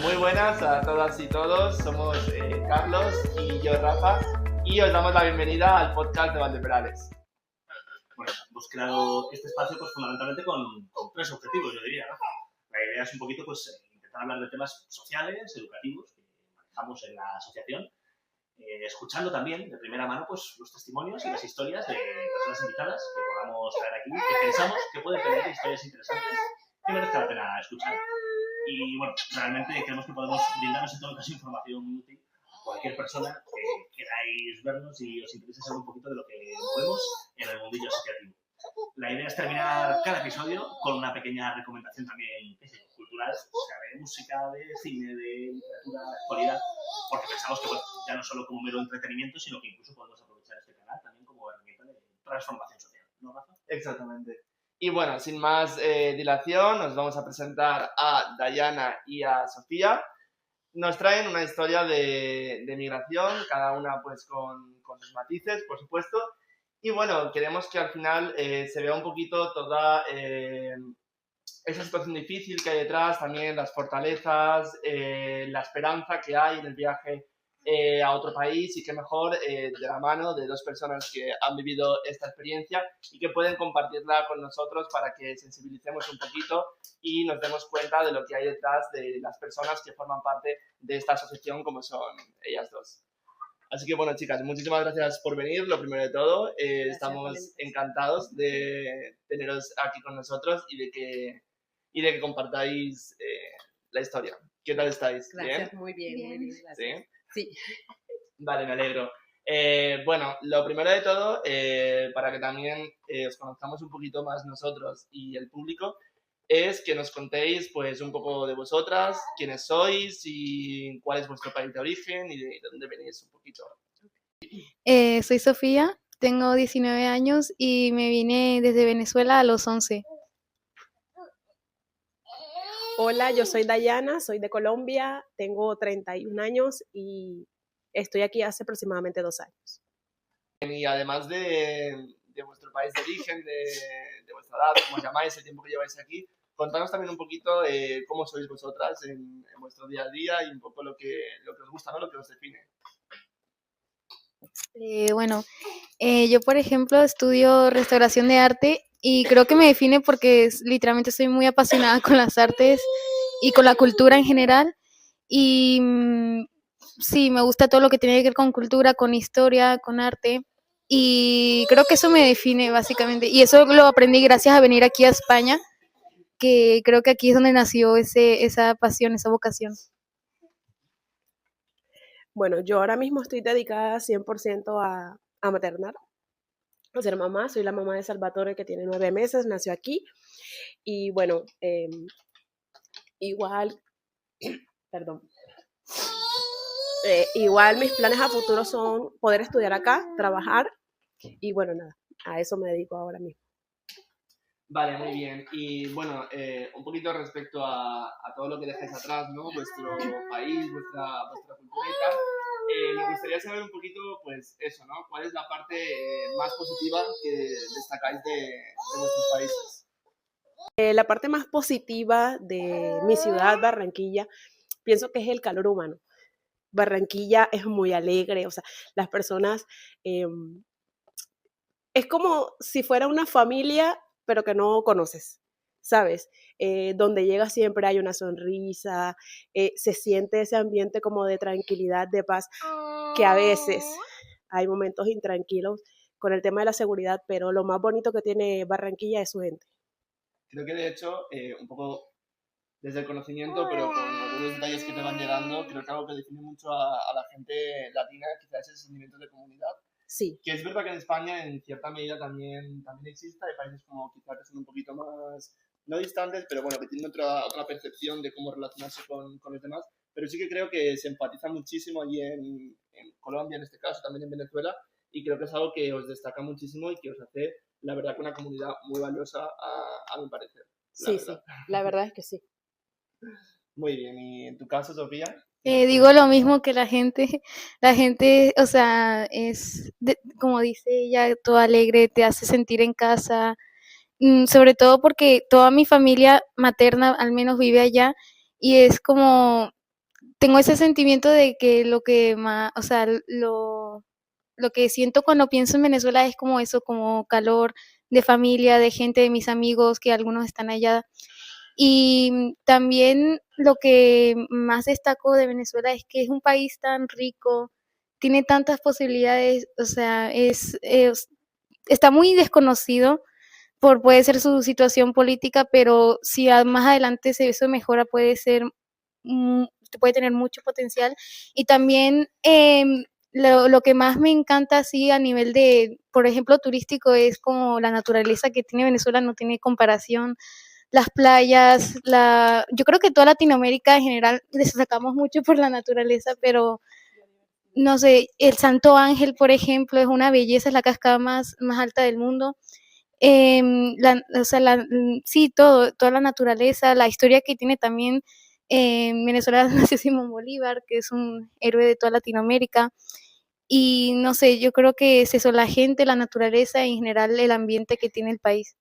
Muy buenas a todas y todos, somos Carlos y yo Rafa y os damos la bienvenida al podcast de Valdeperales. Bueno, hemos creado este espacio pues fundamentalmente con tres objetivos, yo diría, ¿no? La idea es un poquito intentar hablar de temas sociales, educativos, que manejamos en la asociación, escuchando también de primera mano pues los testimonios y las historias de personas invitadas que podamos traer aquí, que pensamos que pueden tener historias interesantes que merezca la pena escuchar. Y bueno, realmente creemos que podemos brindaros en todo caso información muy útil a cualquier persona que queráis vernos y os interese saber un poquito de lo que movemos en el mundillo asociativo. La idea es terminar cada episodio con una pequeña recomendación también cultural, o sea, de música, de cine, de literatura, de actualidad, porque pensamos que bueno, ya no solo como mero entretenimiento, sino que incluso podemos aprovechar este canal también como herramienta de transformación social, ¿no, Rafa? Exactamente. Y bueno, sin más dilación, nos vamos a presentar a Dayana y a Sofía. Nos traen una historia de migración, cada una pues con sus matices, por supuesto. Y bueno, queremos que al final se vea un poquito toda esa situación difícil que hay detrás, también las fortalezas, la esperanza que hay en el viaje a otro país y qué mejor de la mano de dos personas que han vivido esta experiencia y que pueden compartirla con nosotros para que sensibilicemos un poquito y nos demos cuenta de lo que hay detrás de las personas que forman parte de esta asociación como son ellas dos. Así que bueno, chicas, muchísimas gracias por venir, lo primero de todo. Estamos encantados de teneros aquí con nosotros y de que compartáis la historia. ¿Qué tal estáis? Gracias, ¿bien? Muy bien, gracias. ¿Sí? Vale, me alegro. Bueno, lo primero de todo, para que también os conozcamos un poquito más nosotros y el público, es que nos contéis pues un poco de vosotras, quiénes sois y cuál es vuestro país de origen y de dónde venís un poquito. Soy Sofía, tengo 19 años y me vine desde Venezuela a los 11. Hola, yo soy Dayana, soy de Colombia, tengo 31 años y estoy aquí hace aproximadamente 2 años. Y además de vuestro país de origen, de vuestra edad, como os llamáis, el tiempo que lleváis aquí, contanos también un poquito cómo sois vosotras en vuestro día a día y un poco lo que os gusta, ¿no? Lo que os define. Bueno, yo por ejemplo estudio restauración de arte y creo que me define porque literalmente soy muy apasionada con las artes y con la cultura en general y sí, me gusta todo lo que tiene que ver con cultura, con historia, con arte y creo que eso me define básicamente y eso lo aprendí gracias a venir aquí a España, que creo que aquí es donde nació esa pasión, esa vocación. Bueno, yo ahora mismo estoy dedicada 100% a maternar, a ser mamá. Soy la mamá de Salvatore, que tiene 9 meses, nació aquí. Y bueno, igual mis planes a futuro son poder estudiar acá, trabajar y bueno, nada, a eso me dedico ahora mismo. Vale, muy bien. Y bueno, un poquito respecto a todo lo que dejáis atrás, ¿no? Vuestro país, vuestra cultura y tal. Me gustaría saber un poquito, pues eso, ¿no? ¿Cuál es la parte más positiva que destacáis de vuestros países? La parte más positiva de mi ciudad, Barranquilla, pienso que es el calor humano. Barranquilla es muy alegre, o sea, las personas, es como si fuera una familia, pero que no conoces, ¿sabes? Donde llegas siempre hay una sonrisa, se siente ese ambiente como de tranquilidad, de paz, que a veces hay momentos intranquilos con el tema de la seguridad, pero lo más bonito que tiene Barranquilla es su gente. Creo que de hecho, un poco desde el conocimiento, pero con algunos detalles que te van llegando, creo que algo que define mucho a la gente latina quizás es el sentimiento de comunidad. Sí. Que es verdad que en España en cierta medida también existe, hay países como quizás que son un poquito más, no distantes, pero bueno, que tienen otra percepción de cómo relacionarse con los demás, pero sí que creo que se empatiza muchísimo allí en Colombia, en este caso, también en Venezuela, y creo que es algo que os destaca muchísimo y que os hace, la verdad, que una comunidad muy valiosa, a mi parecer. Sí, la verdad es que sí. Muy bien, ¿y en tu caso, Sofía? Digo lo mismo que la gente, o sea, como dice ella, todo alegre, te hace sentir en casa, sobre todo porque toda mi familia materna al menos vive allá y es como tengo ese sentimiento de que lo que más, o sea, lo que siento cuando pienso en Venezuela es como eso, como calor de familia, de gente, de mis amigos, que algunos están allá. Y también lo que más destaco de Venezuela es que es un país tan rico, tiene tantas posibilidades, o sea, está muy desconocido por puede ser su situación política, pero si más adelante eso mejora, puede ser, mm, puede tener mucho potencial. Y también lo que más me encanta así a nivel de, por ejemplo, turístico, es como la naturaleza que tiene Venezuela, no tiene comparación. Las playas, yo creo que toda Latinoamérica en general destacamos mucho por la naturaleza, pero no sé, el Santo Ángel, por ejemplo, es una belleza, es la cascada más alta del mundo. O sea, sí, toda la naturaleza, la historia que tiene también Venezuela nació Simón Bolívar, que es un héroe de toda Latinoamérica. Y no sé, yo creo que es eso, la gente, la naturaleza y en general el ambiente que tiene el país.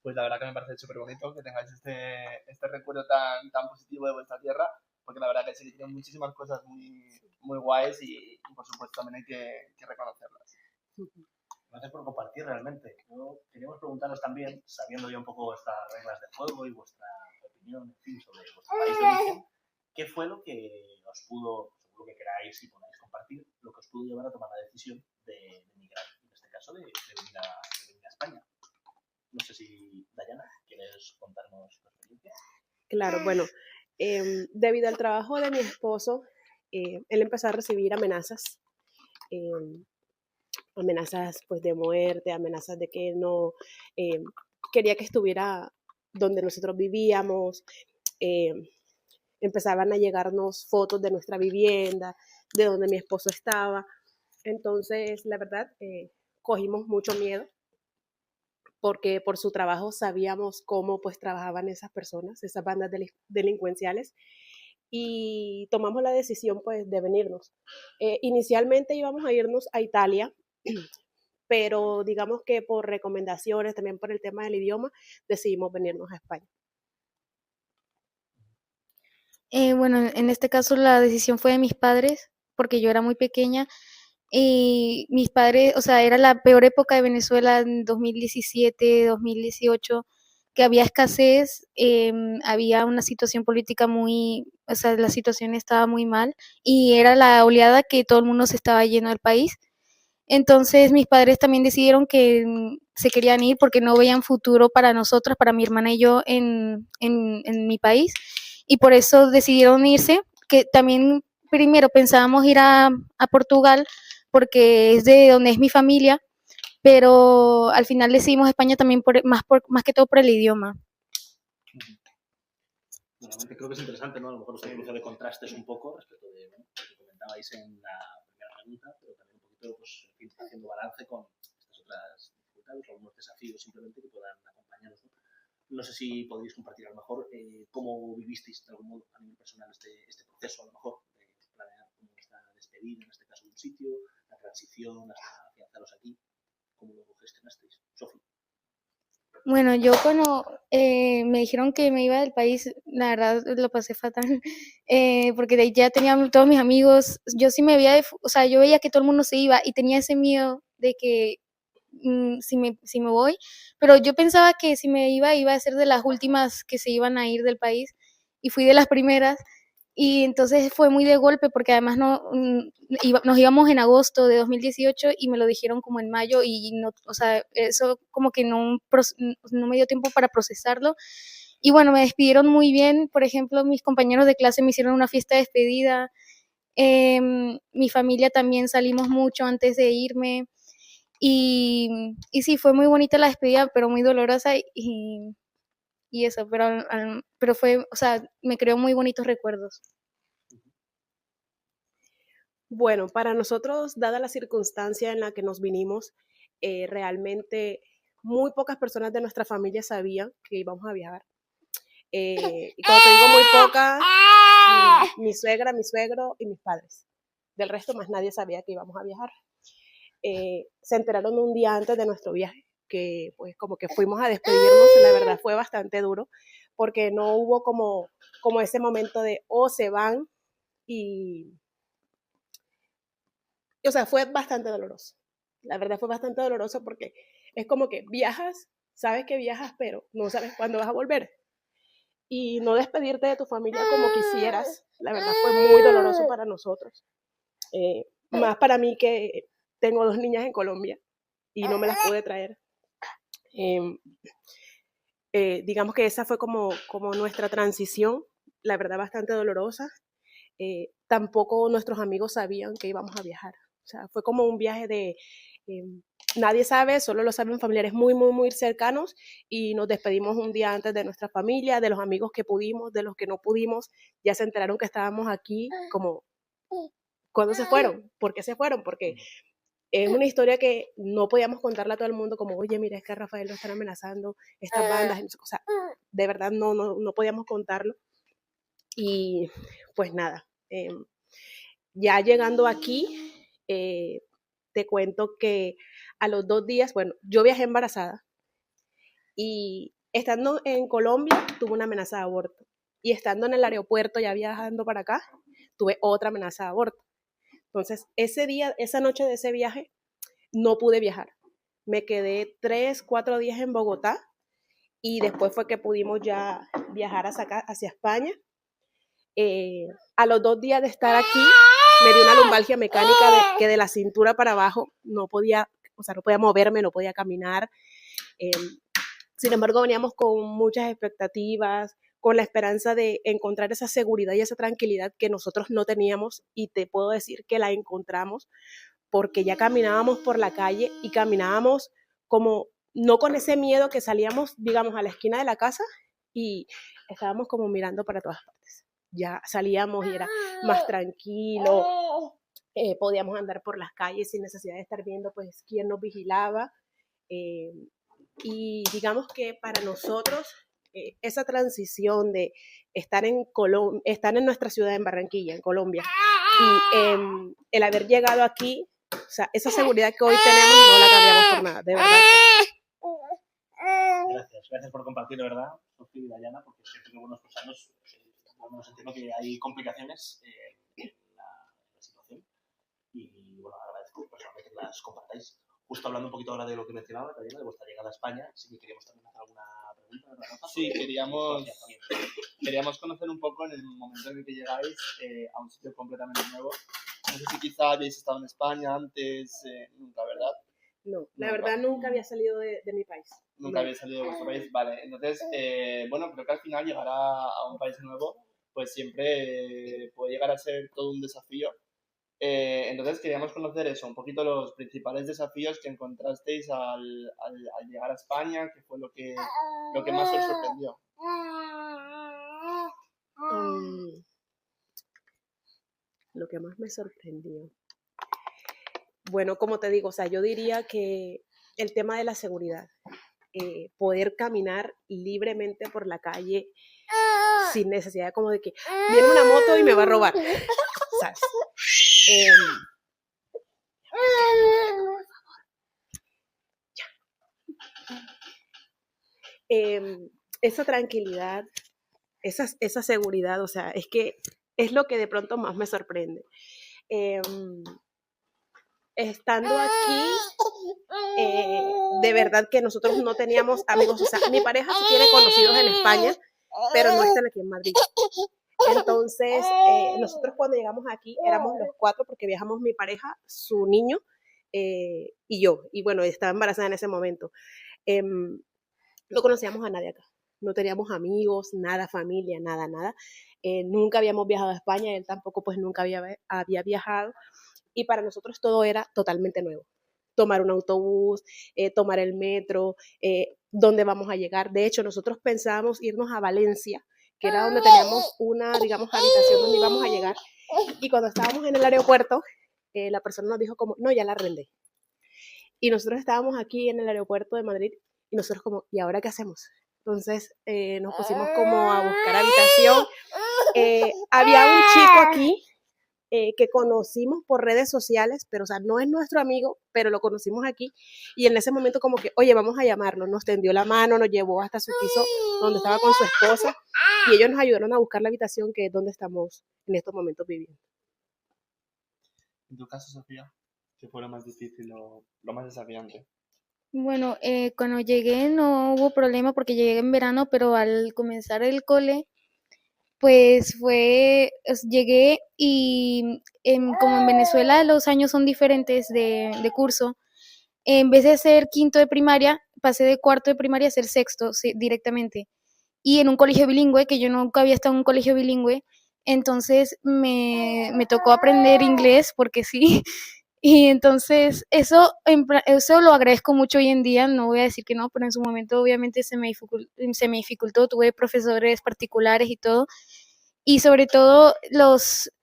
Pues la verdad que me parece súper bonito que tengáis este recuerdo tan positivo de vuestra tierra, porque la verdad que sí que tiene muchísimas cosas muy guays y por supuesto también hay que reconocerlas. Gracias por compartir realmente. Queríamos preguntaros también, sabiendo ya un poco estas reglas de juego y vuestra opinión, en fin, sobre vuestro país de origen, ¿qué fue lo que os pudo, seguro que queráis y podáis compartir, lo que os pudo llevar a tomar la decisión de emigrar, en este caso de venir a España? No sé si, Dayana, ¿quieres contarnos tu experiencia? Claro, bueno, debido al trabajo de mi esposo, él empezó a recibir amenazas, amenazas pues de muerte, amenazas de que no quería que estuviera donde nosotros vivíamos, eh, empezaban a llegarnos fotos de nuestra vivienda, de donde mi esposo estaba. Entonces, la verdad, cogimos mucho miedo porque por su trabajo sabíamos cómo pues trabajaban esas personas, esas bandas delincuenciales, y tomamos la decisión pues de venirnos. Inicialmente íbamos a irnos a Italia, pero digamos que por recomendaciones, también por el tema del idioma, decidimos venirnos a España. Bueno, en este caso la decisión fue de mis padres, porque yo era muy pequeña y mis padres, o sea, era la peor época de Venezuela en 2017, 2018, que había escasez, había una situación política muy, o sea, la situación estaba muy mal y era la oleada que todo el mundo se estaba yendo del país. Entonces mis padres también decidieron que se querían ir porque no veían futuro para nosotros, para mi hermana y yo en mi país, y por eso decidieron irse, que también primero pensábamos ir a Portugal porque es de donde es mi familia, pero al final decidimos España también más que todo por el idioma. Realmente creo que es interesante, ¿no? A lo mejor esta cruce de contrastes un poco respecto de lo que comentabais en la primera pregunta, pero también un poquito, pues, en fin, haciendo balance con estas otras dificultades, algunos desafíos simplemente que puedan acompañaros, ¿no? No sé si podéis compartir a lo mejor cómo vivisteis de algún modo a nivel personal este proceso, a lo mejor, de planear cómo esta despedida, en este caso de un sitio, la transición hasta afianzaros aquí, cómo lo gestionasteis. Sofía. Bueno, yo cuando me dijeron que me iba del país, la verdad lo pasé fatal, porque de ahí ya tenía todos mis amigos, yo sí me veía, o sea, yo veía que todo el mundo se iba y tenía ese miedo de que si me voy, pero yo pensaba que si me iba a ser de las últimas que se iban a ir del país y fui de las primeras y entonces fue muy de golpe porque además nos íbamos en agosto de 2018 y me lo dijeron como en mayo y no, o sea, eso como que no me dio tiempo para procesarlo. Y bueno, me despidieron muy bien, por ejemplo, mis compañeros de clase me hicieron una fiesta de despedida, mi familia también salimos mucho antes de irme y sí, fue muy bonita la despedida, pero muy dolorosa y eso, pero fue, o sea, me creó muy bonitos recuerdos. Bueno, para nosotros, dada la circunstancia en la que nos vinimos, realmente muy pocas personas de nuestra familia sabían que íbamos a viajar. Y cuando te digo muy pocas, mi suegra, mi suegro y mis padres. Del resto, más nadie sabía que íbamos a viajar. Se enteraron un día antes de nuestro viaje, que pues como que fuimos a despedirnos, la verdad fue bastante duro, porque no hubo como ese momento de o se van y, o sea, fue bastante doloroso. La verdad fue bastante doloroso porque es como que viajas, sabes que viajas, pero no sabes cuándo vas a volver. Y no despedirte de tu familia como quisieras, la verdad fue muy doloroso para nosotros. Más para mí que tengo 2 niñas en Colombia y no me las pude traer. Digamos que esa fue como nuestra transición, la verdad bastante dolorosa. Tampoco nuestros amigos sabían que íbamos a viajar. O sea, fue como un viaje de nadie sabe, solo lo saben familiares muy, muy, muy cercanos, y nos despedimos un día antes de nuestra familia, de los amigos que pudimos, de los que no pudimos, ya se enteraron que estábamos aquí, como, ¿cuándo se fueron? ¿Por qué se fueron? Porque es una historia que no podíamos contarla a todo el mundo, como, oye, mira, es que a Rafael lo están amenazando, estas bandas, o sea, de verdad no podíamos contarlo. Y pues nada, ya llegando aquí, te cuento que a los 2 días, bueno, yo viajé embarazada y estando en Colombia tuve una amenaza de aborto, y estando en el aeropuerto ya viajando para acá, tuve otra amenaza de aborto. Entonces, ese día, esa noche de ese viaje, no pude viajar. Me quedé 3, 4 días en Bogotá y después fue que pudimos ya viajar hacia España. A los 2 días de estar aquí, me dio una lumbalgia mecánica que de la cintura para abajo no podía, o sea, no podía moverme, no podía caminar. Sin embargo, veníamos con muchas expectativas, con la esperanza de encontrar esa seguridad y esa tranquilidad que nosotros no teníamos, y te puedo decir que la encontramos porque ya caminábamos por la calle y caminábamos como, no con ese miedo que salíamos, digamos, a la esquina de la casa y estábamos como mirando para todas partes. Ya salíamos y era más tranquilo, podíamos andar por las calles sin necesidad de estar viendo pues quién nos vigilaba. Y digamos que para nosotros esa transición de estar en nuestra ciudad, en Barranquilla, en Colombia, y el haber llegado aquí, o sea, esa seguridad que hoy tenemos no la cambiamos por nada, de verdad. Gracias por compartir, de verdad, Sofía y Dayana, porque siempre que buenos pasanos, entiendo que hay complicaciones en la situación, y bueno, agradezco personalmente que las compartáis. Justo hablando un poquito ahora de lo que mencionaba, Dayana, de vuestra llegada a España, sí que queríamos también hacer alguna pregunta, ¿verdad? Sí, queríamos conocer un poco en el momento en el que llegáis a un sitio completamente nuevo. No sé si quizá habéis estado en España antes, nunca, ¿verdad? No, la verdad nunca había salido de mi país. Nunca habéis salido de vuestro país, vale. Entonces, bueno, creo que al final llegar a un país nuevo, pues siempre puede llegar a ser todo un desafío. Entonces queríamos conocer eso, un poquito los principales desafíos que encontrasteis al llegar a España, que fue lo que más os sorprendió. Lo que más me sorprendió. Bueno, como te digo, o sea, yo diría que el tema de la seguridad, poder caminar libremente por la calle sin necesidad de como de que viene una moto y me va a robar, ¿sabes? Esa tranquilidad, esa seguridad, o sea, es que es lo que de pronto más me sorprende. Estando aquí, de verdad que nosotros no teníamos amigos, o sea, mi pareja sí tiene conocidos en España, pero no están aquí en Madrid. Entonces, nosotros cuando llegamos aquí éramos los 4, porque viajamos mi pareja, su niño y yo, y bueno, estaba embarazada en ese momento. No conocíamos a nadie acá, no teníamos amigos, nada, familia, nada. Nunca habíamos viajado a España, él tampoco pues nunca había viajado, y para nosotros todo era totalmente nuevo. Tomar un autobús, tomar el metro, dónde vamos a llegar. De hecho, nosotros pensábamos irnos a Valencia, que era donde teníamos una, digamos, habitación donde íbamos a llegar, y cuando estábamos en el aeropuerto, la persona nos dijo como, no, ya la arrendé. Y nosotros estábamos aquí en el aeropuerto de Madrid, y nosotros como, ¿y ahora qué hacemos? Entonces nos pusimos como a buscar habitación. Había un chico aquí que conocimos por redes sociales, pero o sea, no es nuestro amigo, pero lo conocimos aquí, y en ese momento como que, oye, vamos a llamarlo, nos tendió la mano, nos llevó hasta su piso donde estaba con su esposa, y ellos nos ayudaron a buscar la habitación que es donde estamos en estos momentos viviendo. En tu caso, Sofía, ¿qué fue lo más difícil o lo más desafiante? Bueno, cuando llegué no hubo problema porque llegué en verano, pero al comenzar el cole, pues llegué y como en Venezuela los años son diferentes de curso, en vez de ser quinto de primaria, pasé de cuarto de primaria a ser sexto, sí, directamente. Y en un colegio bilingüe, que yo nunca había estado en un colegio bilingüe, entonces me tocó aprender inglés porque sí. Y entonces eso lo agradezco mucho hoy en día, no voy a decir que no, pero en su momento obviamente se me dificultó, tuve profesores particulares y todo, y sobre todo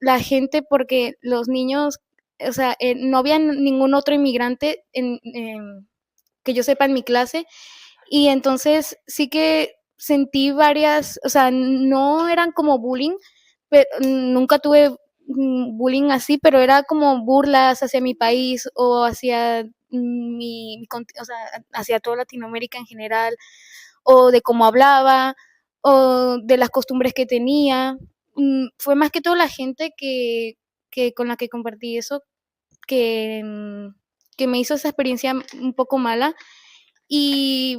la gente, porque los niños, o sea, no había ningún otro inmigrante que yo sepa en mi clase, y entonces sí que sentí varias, o sea, no eran como bullying, pero nunca tuve bullying así, pero era como burlas hacia mi país o hacia o sea, hacia toda Latinoamérica en general, o de cómo hablaba, o de las costumbres que tenía. Fue más que todo la gente que con la que compartí eso, que, que me hizo esa experiencia un poco mala. Y,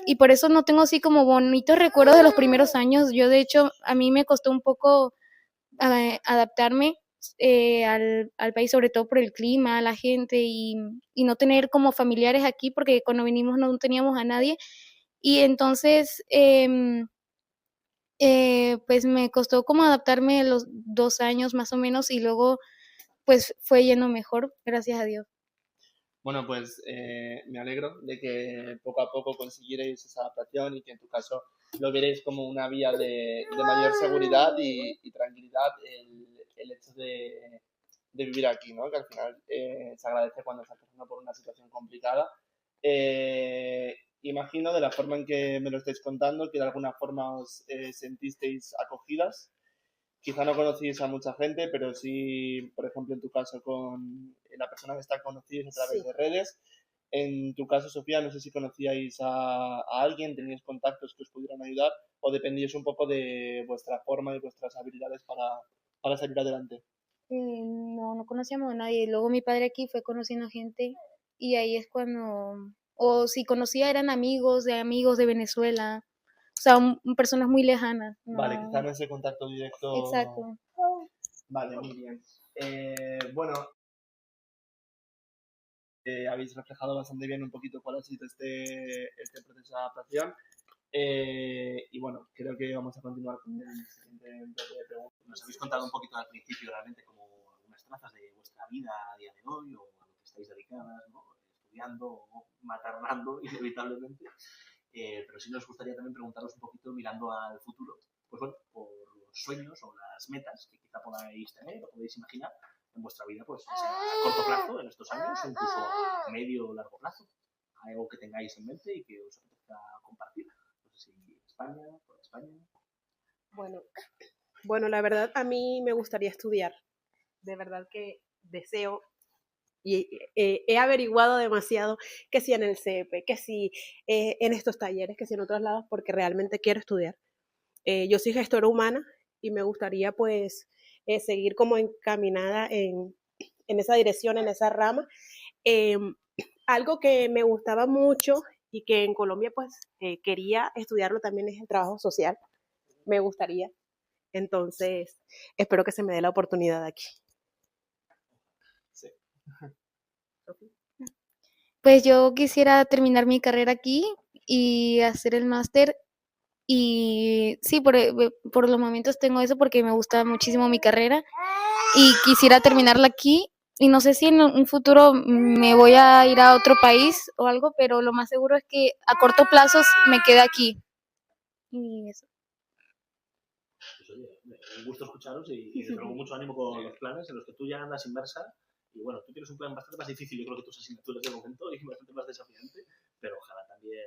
y por eso no tengo así como bonitos recuerdos de los primeros años. Yo, de hecho, a mí me costó un poco adaptarme al país, sobre todo por el clima, la gente y no tener como familiares aquí, porque cuando vinimos no teníamos a nadie. Y entonces, pues me costó como adaptarme los 2 años más o menos y luego pues fue yendo mejor, gracias a Dios. Bueno, pues me alegro de que poco a poco consiguierais esa adaptación y que en tu caso lo vierais como una vía de mayor seguridad y tranquilidad el hecho de vivir aquí, ¿no? Que al final se agradece cuando estás pasando por una situación complicada. Imagino de la forma en que me lo estáis contando que de alguna forma os sentisteis acogidas. Quizá no conocíais a mucha gente, pero sí, por ejemplo, en tu caso con la persona que está conocida a través Sí. de redes. En tu caso, Sofía, no sé si conocíais a alguien, teníais contactos que os pudieran ayudar o dependíais un poco de vuestra forma y vuestras habilidades para salir adelante. No, no conocíamos a nadie. Luego mi padre aquí fue conociendo gente y ahí es cuando, o si conocía eran amigos de Venezuela, o sea, personas muy lejanas. Vale, quizá No, no ese contacto directo. exacto. Vale, muy bien. Bueno, habéis reflejado bastante bien un poquito cuál ha sido este proceso de adaptación. Y bueno, creo que vamos a continuar con el siguiente bloque de preguntas. Nos habéis contado un poquito al principio realmente como algunas trazas de vuestra vida a día de hoy o a lo que estáis dedicadas, ¿no? Estudiando o maternando inevitablemente. Pero sí nos gustaría también preguntaros un poquito mirando al futuro, pues bueno, por los sueños o las metas que quizá podáis tener o podéis imaginar en vuestra vida, pues ya sea a corto plazo, en estos años, o incluso a medio o largo plazo. Algo que tengáis en mente y que os apetezca compartir. No sé si España, por España. Bueno, la verdad a mí me gustaría estudiar. De verdad que deseo y he averiguado demasiado que si en el CEP, que si en estos talleres, que si en otros lados, porque realmente quiero estudiar. Yo soy gestora humana y me gustaría pues seguir como encaminada en esa dirección, en esa rama. Eh, Algo que me gustaba mucho y que en Colombia pues quería estudiarlo también es el trabajo social. Me gustaría. Entonces, espero que se me dé la oportunidad aquí. Sí. Pues yo quisiera terminar mi carrera aquí y hacer el máster. Y sí, por los momentos tengo eso porque me gusta muchísimo mi carrera y quisiera terminarla aquí. Y no sé si en un futuro me voy a ir a otro país o algo, pero lo más seguro es que a corto plazo me quede aquí. Y eso. Pues oye, un gusto escucharos y desde luego mucho ánimo con los planes en los que tú ya andas inmersa. Y bueno, tú tienes un plan bastante más difícil, yo creo, que tus asignaturas de momento y bastante más desafiante, pero ojalá también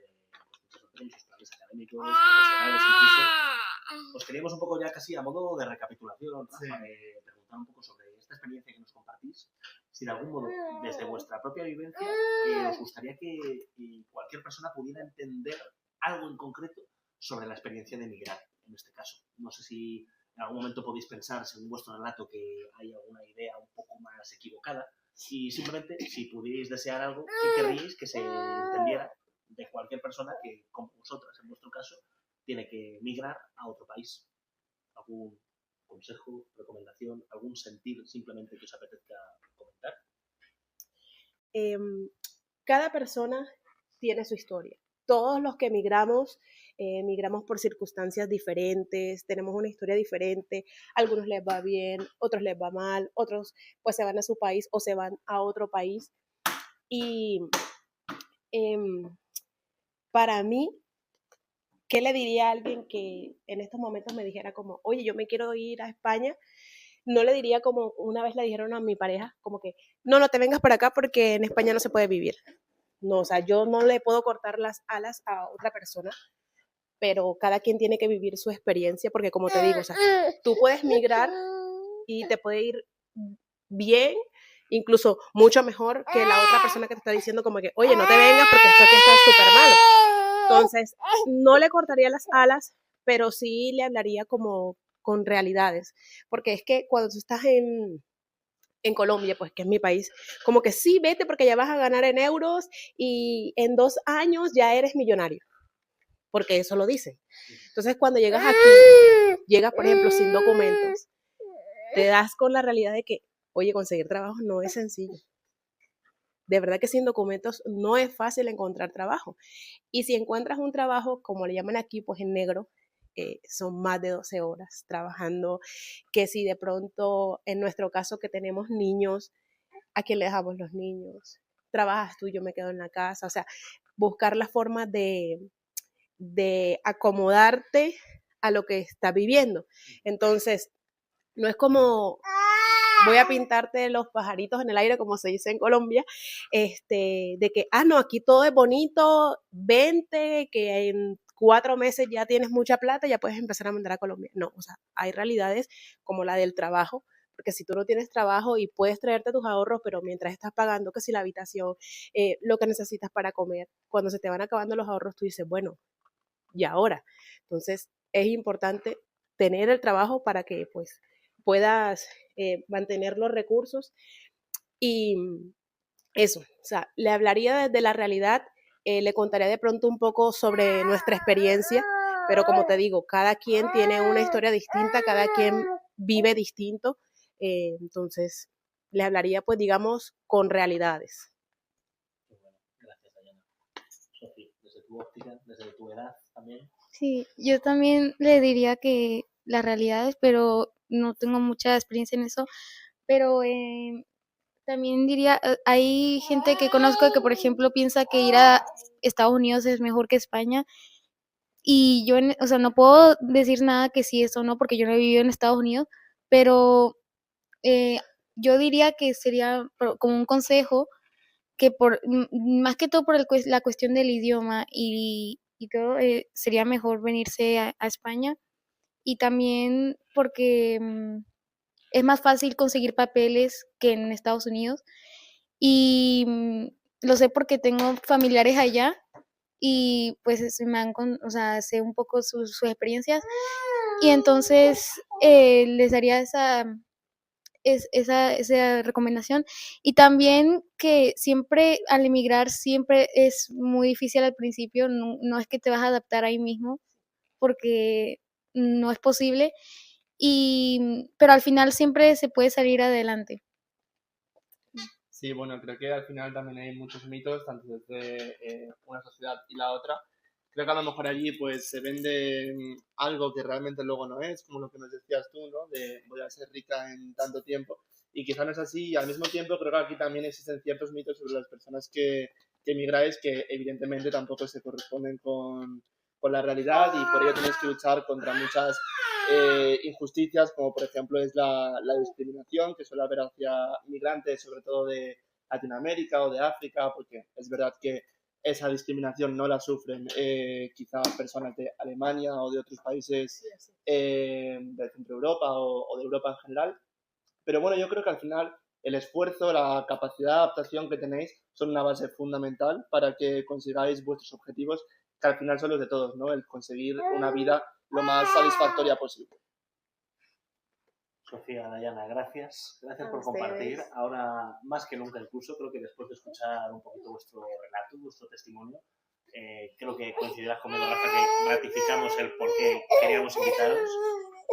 pues, mucha suerte con sus planes académicos, profesionales incluso. Os queríamos un poco ya casi a modo de recapitulación, Rafa, preguntar un poco sobre experiencia que nos compartís, si de algún modo, desde vuestra propia vivencia, os gustaría que cualquier persona pudiera entender algo en concreto sobre la experiencia de emigrar, en este caso. No sé si en algún momento podéis pensar, según vuestro relato, que hay alguna idea un poco más equivocada, y simplemente, si pudierais desear algo, ¿qué querríais que se entendiera de cualquier persona que, como vosotras, en vuestro caso, tiene que migrar a otro país? ¿Algún consejo, recomendación, algún sentir simplemente que os apetezca comentar? Cada persona tiene su historia. Todos los que migramos por circunstancias diferentes, tenemos una historia diferente, a algunos les va bien, otros les va mal, otros pues se van a su país o se van a otro país. Y para mí, ¿qué le diría a alguien que en estos momentos me dijera como, oye, yo me quiero ir a España? No le diría como una vez le dijeron a mi pareja, como que, no te vengas para acá porque en España no se puede vivir. No, o sea, yo no le puedo cortar las alas a otra persona, pero cada quien tiene que vivir su experiencia, porque como te digo, o sea, tú puedes migrar y te puede ir bien, incluso mucho mejor que la otra persona que te está diciendo como que, oye, no te vengas porque esto aquí está súper malo. Entonces, no le cortaría las alas, pero sí le hablaría como con realidades, porque es que cuando tú estás en Colombia, pues que es mi país, como que sí, vete porque ya vas a ganar en euros y en 2 años ya eres millonario, porque eso lo dicen. Entonces, cuando llegas aquí, llegas, por ejemplo, sin documentos, te das con la realidad de que, oye, conseguir trabajo no es sencillo. De verdad que sin documentos no es fácil encontrar trabajo. Y si encuentras un trabajo, como le llaman aquí, pues en negro, son más de 12 horas trabajando, que si de pronto, en nuestro caso que tenemos niños, ¿a quién le dejamos los niños? Trabajas tú, yo me quedo en la casa, o sea, buscar la forma de acomodarte a lo que estás viviendo. Entonces, no es como voy a pintarte los pajaritos en el aire, como se dice en Colombia, de que, no, aquí todo es bonito, vente, que en 4 meses ya tienes mucha plata, ya puedes empezar a mandar a Colombia. No, o sea, hay realidades como la del trabajo, porque si tú no tienes trabajo y puedes traerte tus ahorros, pero mientras estás pagando, que si la habitación, lo que necesitas para comer, cuando se te van acabando los ahorros, tú dices, bueno, ¿y ahora? Entonces, es importante tener el trabajo para que, pues, puedas mantener los recursos y eso, o sea, le hablaría desde la realidad, le contaría de pronto un poco sobre nuestra experiencia, pero como te digo, cada quien tiene una historia distinta, cada quien vive distinto, entonces le hablaría, pues, digamos, con realidades. Bueno, gracias, Dayana. Sofía, desde tu óptica, desde tu edad también. Sí, yo también le diría que las realidades, pero no tengo mucha experiencia en eso, pero también diría, hay gente que conozco que, por ejemplo, piensa que ir a Estados Unidos es mejor que España, y yo, o sea, no puedo decir nada que sí es o no, porque yo no he vivido en Estados Unidos, pero eh, yo diría que sería como un consejo que más que todo por la cuestión del idioma y todo, sería mejor venirse a España, y también porque es más fácil conseguir papeles que en Estados Unidos, y lo sé porque tengo familiares allá y pues o sea, sé un poco sus experiencias, y entonces les daría esa recomendación. Y también que siempre al emigrar siempre es muy difícil al principio, no es que te vas a adaptar ahí mismo, porque no es posible, pero al final siempre se puede salir adelante. Sí, bueno, creo que al final también hay muchos mitos, tanto desde una sociedad y la otra. Creo que a lo mejor allí pues se vende algo que realmente luego no es, como lo que nos decías tú, ¿no? De voy a ser rica en tanto tiempo. Y quizá no es así, y al mismo tiempo creo que aquí también existen ciertos mitos sobre las personas que emigráis que evidentemente tampoco se corresponden con la realidad, y por ello tenéis que luchar contra muchas injusticias, como por ejemplo es la discriminación que suele haber hacia migrantes, sobre todo de Latinoamérica o de África, porque es verdad que esa discriminación no la sufren quizá personas de Alemania o de otros países de Centro Europa o de Europa en general, Pero bueno, yo creo que al final el esfuerzo, la capacidad de adaptación que tenéis son una base fundamental para que consigáis vuestros objetivos, que al final son los de todos, ¿no? El conseguir una vida lo más satisfactoria posible. Sofía, Dayana, gracias. Gracias A por compartir. ustedes. Ahora, más que nunca incluso, creo que después de escuchar un poquito vuestro relato, vuestro testimonio, creo que coincidirás conmigo, Rafa, que ratificamos el por qué queríamos invitaros.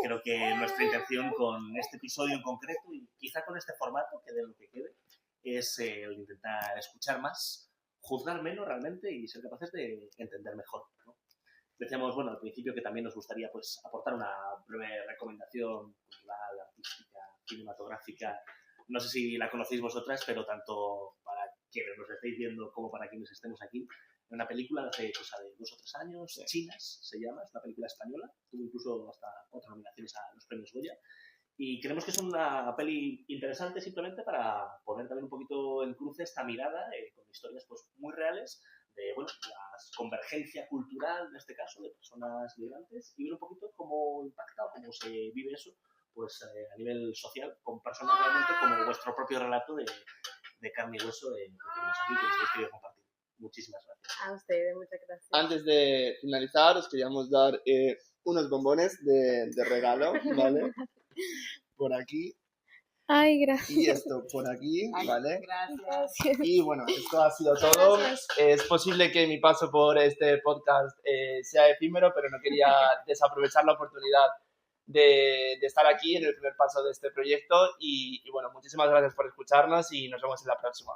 Creo que nuestra intención con este episodio en concreto, y quizá con este formato, que de lo que quede, es el intentar escuchar más, juzgar menos realmente y ser capaces de entender mejor, ¿no? Decíamos, bueno, al principio que también nos gustaría pues aportar una breve recomendación cultural, artística, cinematográfica. No sé si la conocéis vosotras, pero tanto para quienes nos estéis viendo como para quienes estemos aquí. Una película de hace cosa de 2 o 3 años, Sí. Chinas se llama, es una película española, tuvo incluso hasta 4 nominaciones a los premios Goya. Y creemos que es una peli interesante simplemente para poner también un poquito en cruce esta mirada con historias pues muy reales de bueno, la convergencia cultural, en este caso, de personas migrantes y ver un poquito cómo impacta o cómo se vive eso pues a nivel social con personas realmente como vuestro propio relato de carne y hueso que tenemos aquí, que nos habéis querido compartir. Muchísimas gracias. A ustedes, muchas gracias. Antes de finalizar, os queríamos dar unos bombones de regalo, ¿vale? Por aquí Ay, gracias. y esto por aquí, ¿vale? Gracias. Y bueno, esto ha sido todo. Es posible que mi paso por este podcast sea efímero, pero no quería desaprovechar la oportunidad de estar aquí en el primer paso de este proyecto. Y bueno, muchísimas gracias por escucharnos y nos vemos en la próxima.